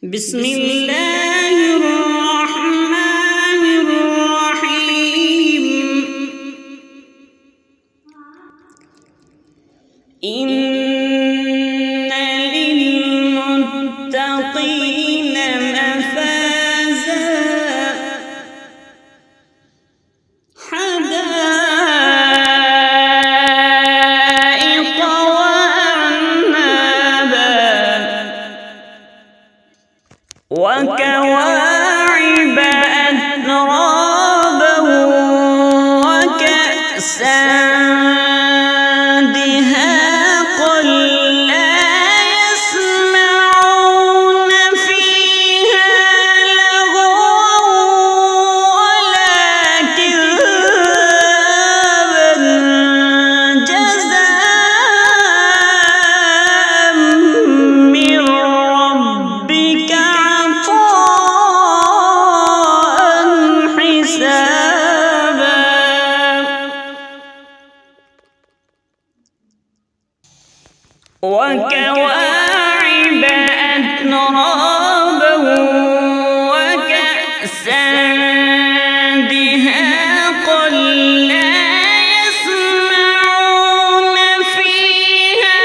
بسم الله الرحمن الرحيم. إن للمتقين مفازا حدائق وكواعب أترابا وكأسا دهاقا لا يسمعون فيها لغوا ولا كذابا جزاء من ربك وكواعب أترابا وكأسا دهاقا لا يسمعون فيها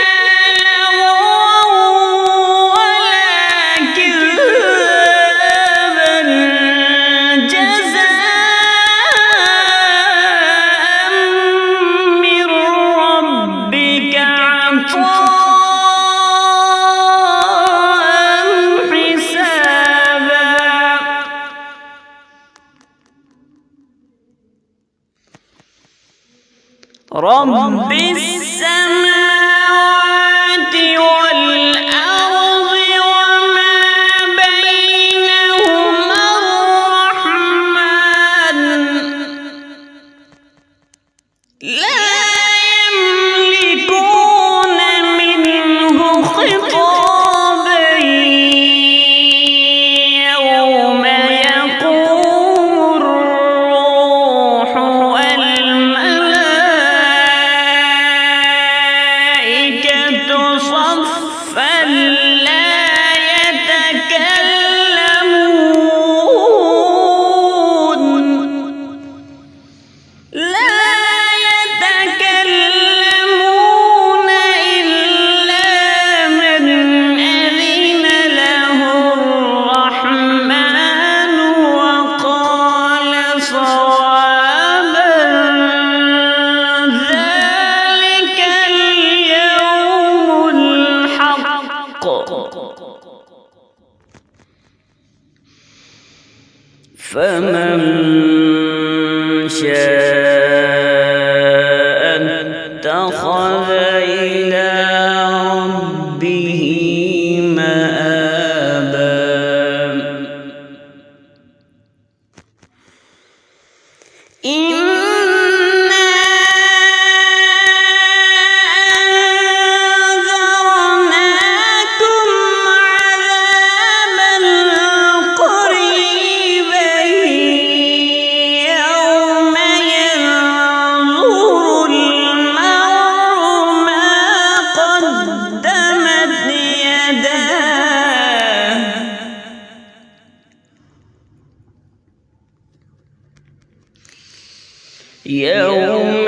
لغوا ولا كذابا جزاء من ربك رب السماوات والأرض وما بينهما الرحمن لا يملكون منه خطابا يوم يقوم الروح صفا لا يتكلمون إلا من أذن له الرحمن وقال صوابا ذلك اليوم الحق فمن شاء اتخذ إلى ربه مآبا يوم